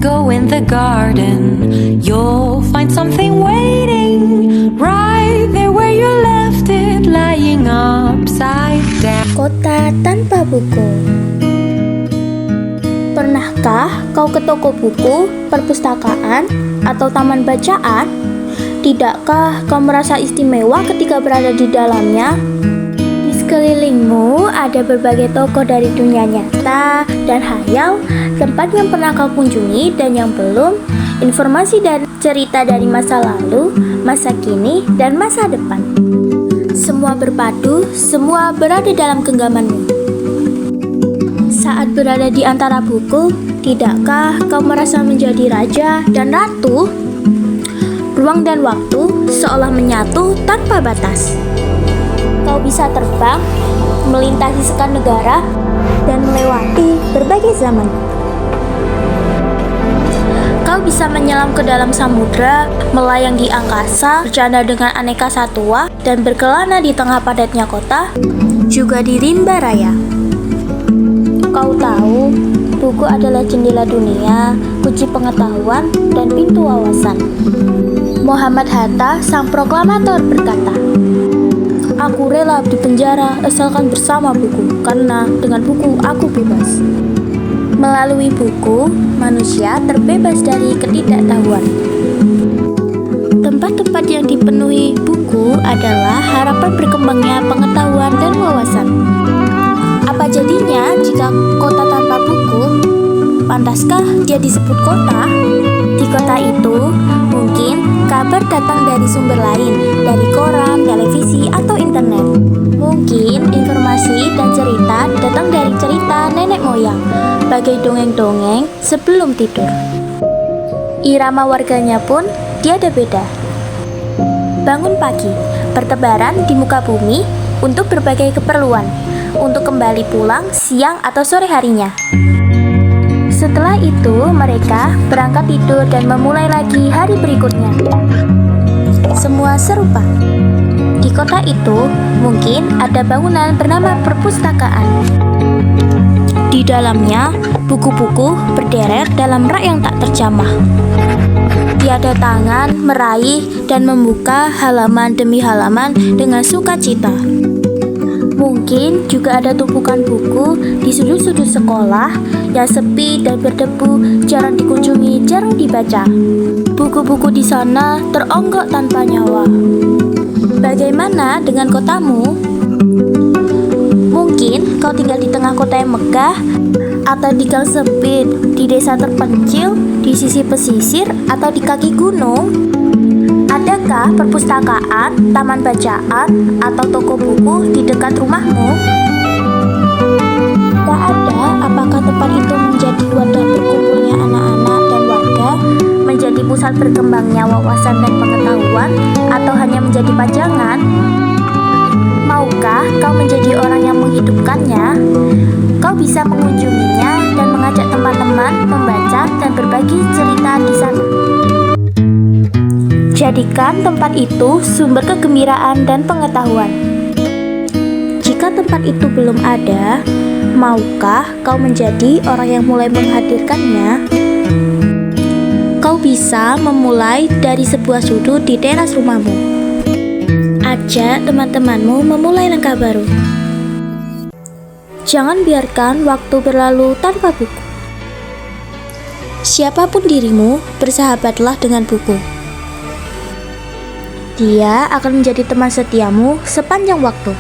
go in the garden, you'll find something waiting right there where you left it, lying upside down. Kota tanpa buku. Pernahkah kau ke toko buku, perpustakaan, atau taman bacaan? Tidakkah kau merasa istimewa ketika berada di dalamnya? Di sekelilingmu ada berbagai toko dari dunia nyata dan hayal, tempat yang pernah kau kunjungi dan yang belum, informasi dan cerita dari masa lalu, masa kini, dan masa depan. Semua berpadu, semua berada dalam genggamanmu. Saat berada di antara buku, tidakkah kau merasa menjadi raja dan ratu? Ruang dan waktu seolah menyatu tanpa batas. Kau bisa terbang, melintasi sekian negara, dan melewati berbagai zaman. Kau bisa menyelam ke dalam samudra, melayang di angkasa, bercanda dengan aneka satwa, dan berkelana di tengah padatnya kota, juga di rimba raya. Kau tahu, buku adalah jendela dunia, kunci pengetahuan, dan pintu wawasan. Muhammad Hatta, sang proklamator, berkata, "Aku rela di penjara asalkan bersama buku, karena dengan buku aku bebas." Melalui buku, manusia terbebas dari ketidaktahuan. Tempat-tempat yang dipenuhi buku adalah harapan berkembangnya pengetahuan dan wawasan. Apa jadinya jika kota tanpa buku? Pantaskah dia disebut kota? Di kota itu, mungkin kabar datang dari sumber lain, dari koran, televisi, atau internet. Mungkin informasi dan cerita datang dari cerita nenek moyang, bagai dongeng-dongeng sebelum tidur. Irama warganya pun tiada beda. Bangun pagi, bertebaran di muka bumi untuk berbagai keperluan, untuk kembali pulang siang atau sore harinya. Setelah itu, mereka berangkat tidur dan memulai lagi hari berikutnya. Semua serupa. Di kota itu, mungkin ada bangunan bernama perpustakaan. Di dalamnya, buku-buku berderet dalam rak yang tak terjamah. Tiada tangan meraih dan membuka halaman demi halaman dengan sukacita. Mungkin juga ada tumpukan buku di sudut-sudut sekolah yang sepi dan berdebu, jarang dikunjungi, jarang dibaca. Buku-buku di sana teronggok tanpa nyawa. Bagaimana dengan kotamu? Mungkin kau tinggal di tengah kota yang megah, atau di gang sempit, di desa terpencil, di sisi pesisir, atau di kaki gunung. Adakah perpustakaan, taman bacaan, atau toko buku di dekat rumahmu? Tak ada. Apakah tempat itu menjadi wadah berkumpulnya anak-anak dan warga, menjadi pusat berkembangnya wawasan dan pengetahuan, atau hanya menjadi pajangan? Maukah kau menjadi orang yang menghidupkannya? Kau bisa mengunjunginya dan mengajak teman-teman membaca dan berbagi cerita di sana. Jadikan tempat itu sumber kegembiraan dan pengetahuan. Jika tempat itu belum ada, maukah kau menjadi orang yang mulai menghadirkannya? Kau bisa memulai dari sebuah sudut di teras rumahmu. Ajak teman-temanmu memulai langkah baru. Jangan biarkan waktu berlalu tanpa buku. Siapapun dirimu, bersahabatlah dengan buku. Dia akan menjadi teman setiamu sepanjang waktu.